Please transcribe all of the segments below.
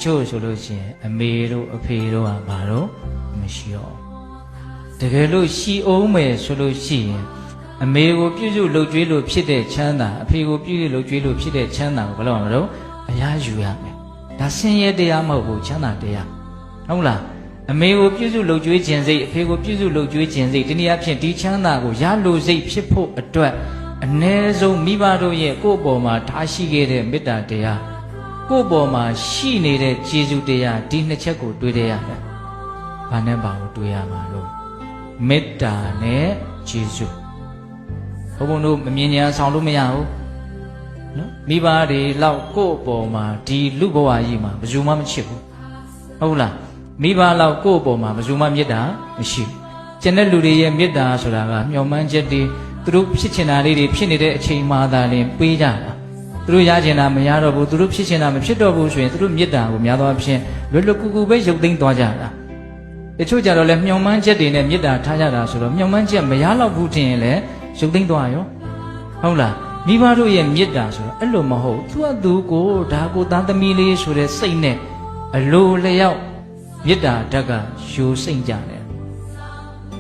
ချို့ဆိုလို့ရှိရင်အမေတို့အဖေတို့ကဘာလို့မရှိတော့တကယ်လို့ရှိအောင်မယ်ဆိုလို့ရှိရင်အမေကိုပြုစုလှုပ်ကြွေးလို့ဖြစ်တဲ့ချမ်းသာအဖေကိုပြုစုလှုပ်ကြွေးလို့ဖြစ်တဲ့ချမ်းသာကိုဘယ်လိုမှမလုပ်အရာယူရမယ်ဒါဆင်းရဲတရားမဟုတ်ဘူးချမ်းသာတရားဟုတ်လားအမေကိုပြုစုလှုပ်ကြွေးခြင်းစိတ်အဖေကိုပြုစုလှုပ်ကြွေးခြင်းစိတ်ဒီနည်းအားဖြင့်ဒီချမ်းသာကိုရလိုစိတ်ဖြစ်ဖို့အတွက်အ ਨੇ ဆုံးမိဘတို့ရဲ့ကိုယ့်အပေါ်မှာထားရှိခဲ့တဲ့မေတ္တာတရားကိုယ့်အပေါ်မှာရှိနေတဲ့ကျေးဇူးတရားဒီနှစ်ချက်ကိုတွေးရရတယ်။ဘာနဲ့ပါကိုတွေးရမှာလို့မေတ္တာနဲ့ကျေးဇူးဘုံဘုံတို့မမြင်ညာဆောင်လို့မရဘူးနော်မိဘတွေလောက်ကိုယ့်အပေါ်မှာဒီလူဘဝကြီးမှာဘယ်သူမှမချစ်ဘူးဟုတ်လားမိဘလောက်ကိုယ့်အပေါ်မှာဘယ်သူမှမေတ္တာမရှိဘူးကျန်တဲ့လူတွေရဲ့မေတ္တာဆိုတာကမျှော်မှန်းချက်တွေသူတို့ဖြစ်ချင်တာလေးတွေဖြစ်နေတဲ့အချိန်မှသာလင်ပေးကြတာသူတို့ရချင်တာမရတော့ဘူးသူတို့ဖြစ်ချင်တာမဖြစ်တော့ဘူးဆိုရင်သူတို့မေတ္တာကိုများသောအားဖြင့်လွယ်လွယ်ကူကူပဲရုပ်သိမ်းသွားကြတာတချို့ကြတော့လဲမျှော်မှန်းချက်တွေနဲ့မေတ္တာထားကြတာဆိုတော့မျှော်မှန်းချက်မရတော့ဘူးထင်ရင်လည်းရုပ်သိမ်းသွားရောဟုတ်လားမိဘတို့ရဲ့မေတ္တာဆိုတော့အဲ့လိုမဟုတ်သူကသူကိုဒါကိုသားသမီးလေးဆိုတဲ့စိတ်နဲ့အလိုလျောက်မေတ္တာဓာတ်ကယူစိတ်ကြတယ်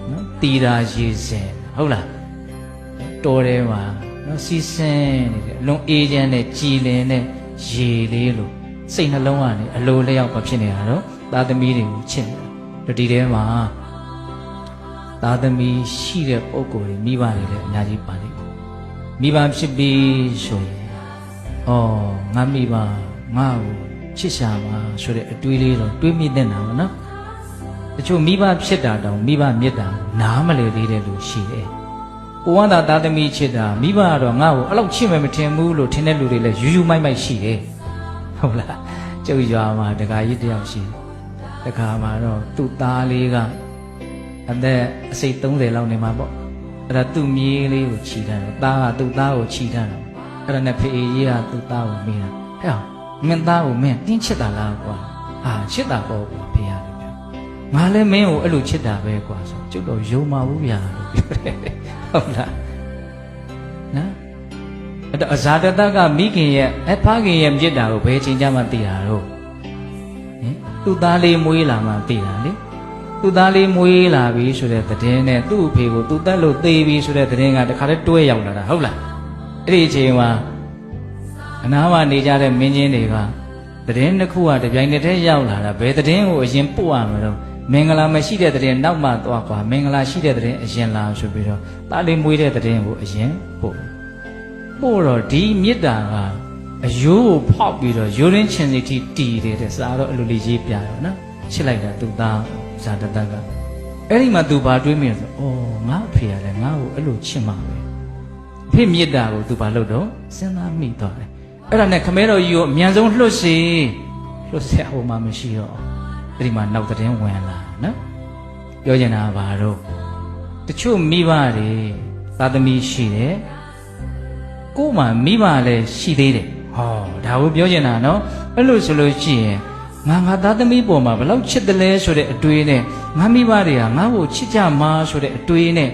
နော်တီတာရေစင်ဟုတ်လားတော်တယ်မှာနော်စီစင်းနေတယ်အလုံးအေးချမ်းတဲ့ကြည်လင်တဲ့ရေလေးလိုစိတ်နှလုံးကနေအလိုလျောက်မဖြစ်နေတာတော့သားသမီးတွေကိုချစ်တယ်ဒီထဲမှာသားသမီးရှိတဲ့ပုံကိုယ်တွေမိဘတွေလည်းအများကြီးပါလိမ့်မယ်မိဘဖြစ်ပြီးဆိုရင်ဩငါမိဘငါ့ကိုချစ်ရှာပါဆိုတဲ့အတွေးလေးတော့တွေးမိတဲ့နာပါနော်တချို့မိဘဖြစ်တာတောင်မိဘမေတ္တာနားမလည်သေးတဲ့လူရှိတယ်ကိုဝမ်းသာသားသမီးချစ်တာမိဘကတော့ငါ့ကိုအဲ့လောက်ချစ်မယ်မထင်ဘူးလို့ထင်တဲ့လူတွေလည်းယူယူမိုက်မိုက်ရှိတယ်ဟုတ်လားကျုပ်ရွာမှာတခါကြီးတယောက်ရှိတခါမှာတော့သူ့သားလေးကအသက်အစိတ်30လောက်နေမှာပေါ့အဲ့ဒါသူ့မြေးလေးကိုခြိထားတယ်သားကသူ့သားကိုခြိထားတယ်အဲ့ဒါနဲ့ဖေအေးကြီးကသူ့သားကိုမေးတာဟဲ့မင်းသားကိုမင်းတင်းချစ်တာလားကွာဟာချစ်တာပေါ့ကွာဖေရတယ်ပြောငါလည်းမင်းကိုအဲ့လိုချစ်တာပဲကွာဆိုကျုပ်တော့ယုံမှာဘူးဗျာလို့ပြောတယ်ဟုတ်လားနော်အဲ့တော့အဇာတတကမိခင်ရဲ့ဖခင်ရဲ့မြစ်တာကိုဘယ်ချိန်ကြမှသိတာတော့ဟင်သူ့သားလေးမွေးလာမှသိတာလေသူ့သားလေးမွေးလာပြီဆိုတဲ့သတင်းနဲ့သူ့အဖေကိုသူ့တက်လို့သေပြီဆိုတဲ့သတင်းကတခါတည်းတွဲရောက်လာတာဟုတ်လားအဲ့ဒီအချိန်မှာအနားမှာနေကြတဲ့မင်းချင်းတွေကသတင်းတစ်ခုကတပြိုင်တည်းရောက်လာတာဘယ်သတင်းကိုအရင်ပို့ရမလို့မင်္ဂလာမရှိတဲ့သတင်းနောက်မှသွားကွာမင်္ဂလာရှိတဲ့သတင်းအရင်လာဆိုပြီးတော့သားလေးမွေးတဲ့သတင်းကိုအရင်ပို့တော့ဒီမေတ္တာကအယိုးကိုဖောက်ပြီးတော့ရိုးရင်းချင်စီတီတီတယ်တဲ့စာတော့အလိုလေးရေးပြရောနော်ချစ်လိုက်တာသူ့သားဇာတတကအဲ့ဒီမှာသူဘာတွေးမိလဲဆိုဩငါအဖေကလည်းငါ့ကိုအဲ့လိုချစ်မှာပဲအဖေမေတ္တာကိုသူဘာလုပ်တော့စဉ်းစားမိသွားတယ်အဲ့ဒါနဲ့ခမဲတော်ကြီးကိုအမြန်ဆုံးလွတ်စေလွတ်ဆက်ဟိုမှမရှိတော့အဲ့ဒီမှာနောက်သတင်းဝင်လာနော်ပြောချင်တာဘာတော့တချို့မိဘတွေသာသမီရှိတယ်ကို့မှာမိဘလည်းရှိသေးတယ်ဟောဒါကိုပြောချင်တာနော်အဲ့လိုဆိုလို့ရှိရင်ငါသားသမီးပေါ်မှာဘလောက်ချစ်တယ်လဲဆိုတဲ့အတွေးနဲ့ငါမိဘတွေကငါ့ကိုချစ်ကြမှာဆိုတဲ့အတွေးနဲ့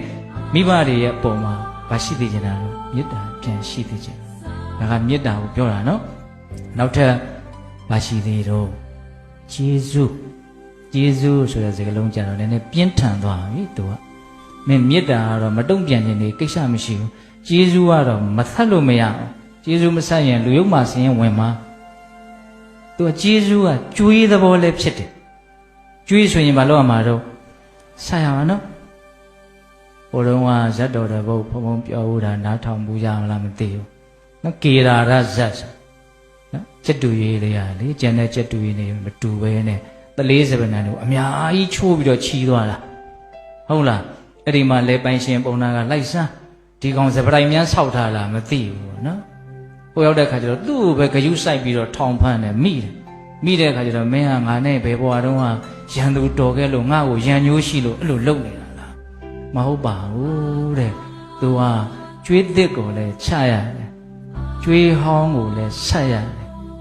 မိဘတွေရဲ့ပုံမှာဘာရှိသေးကြတာလဲမေတ္တာပြန်ရှိသေးကြဒါကမေတ္တာကိုပြောတာနော်နောက်ထပ်ဘာရှိသေးတော့ကျေးဇူးဆိုတဲ့စကားလုံးကြတော့လည်းပြင်းထန်သွားပြီသူကမင်းမေတ္တာကတော့မတုံ့ပြန်ခြင်းတွေကိစ္စမရှိဘူးကျေးဇူးကတော့မဆက်လို့မရအောင်ကျေးဇူးမဆက်ရင်လူယုံမှဆင်းရင်ဝင်မှာသူကကျေးဇူးကကျွေးသဘောလည်းဖြစ်တယ်ကျွေးဆိုရင်မလုပ်ရမှာတော့ဆက်ရမှာနော်ဟိုတုန်းကဇတ်တော်တဲ့ဘုတ်ဘုံပြောဦးတာနားထောင်မှုရမလားမသိဘူးနော်ကေရာရဇတ်နော်ကျက်တူရေးလေးရလေကျန်တဲ့ကျက်တူရေးနေမတူပဲနဲ့တလေးစပနန်တို့အများကြီးချိုးပြီးတော့ချီးသွားတာဟုတ်လားအဲ့ဒီမှာလဲပိုင်ရှင်ပုံနာကလိုက်စမ်းဒီကောင်စပရိုင်မြန်းဆောက်ထားလားမသိဘူးနော်ဟိုရောက်တဲ့ခါကျတော့သူ့ကိုပဲဂယုစိုက်ပြီးတော့ထောင်ဖမ်းတယ်မိတဲ့ခါကျတော့မင်းကငါနဲ့ဘယ်ဘွားတုန်းကရန်သူတော်ခဲ့လို့ငါ့ကိုရန်ညိုးရှိလို့အဲ့လိုလုပ်နေတာလားမဟုတ်ပါဘူးတဲ့သူကကျွေးသစ်ကိုလည်းချရတယ်ကျွေးဟောင်းကိုလည်းဆက်ရတယ်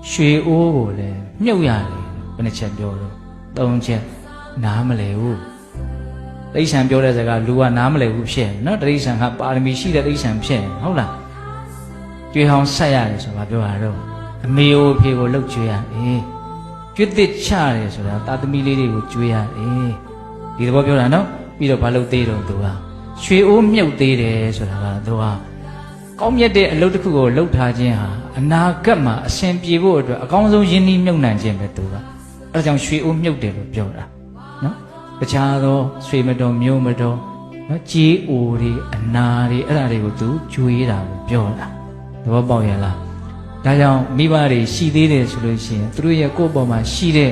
ရွှေအိုးကိုလည်းမြုပ်ရတယ်ဘယ်နှချက်ပြောတော့၃ချက်နားမလဲဘူးတိဋ္ဌံပြောတဲ့စကားလူကနားမလဲဘူးဖြစ်နော်တိဋ္ဌံကပါရမီရှိတဲ့တိဋ္ဌံဖြစ်ဟုတ်လားကျွေးဟောင်းဆက်ရတယ်ဆိုတာပြောတာတော့အမေကိုအဖေကိုလှုပ်ကျွေးရ ကျွတ်တစ်ချတယ်ဆိုတာတာသမီလေးတွေကိုကျွေးရတယ်ဒီသဘောပြောတာနော်ပြီးတော့ဘာလို့သေးတော့သူကရွှေအိုးမြုပ်သေးတယ်ဆိုတာကသူကကောင်းမြတ်တဲ့အလုပ်တစ်ခုကိုလုပ်ထားခြင်းဟာအနာဂတ်မှာအရှင်ပြေဖို့အတွက်အကောင်းဆုံးယဉ်နှီးမြုပ်နှံခြင်းပဲသူကအဲဒါကြောင့်ရွှေအိုးမြုပ်တယ်လို့ပြောတာနော်တခြားသောရွှေမတော်မျိုးမတော်နော်ကြေးအိုတွေအနာတွေအဲ့ဒါတွေကိုသူကျွေးတာကိုပြောတာသဘောပေါက်ရလားဒါကြောင့်မိဘတွေရှိသေးတယ်ဆိုလို့ရှိရင်သူတို့ရဲ့ကိုယ့်ဘောမှာရှိတဲ့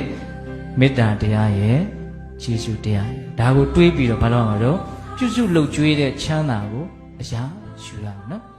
မေတ္တာတရားရဲ့ကျေးဇူးတရားရဲ့ဒါကိုတွေးပြီးတော့ဘာလို့ရမှာတော့ပြုစုလုပ်ကျွေးတဲ့ချမ်းသာကိုအရာယူရအောင်နော်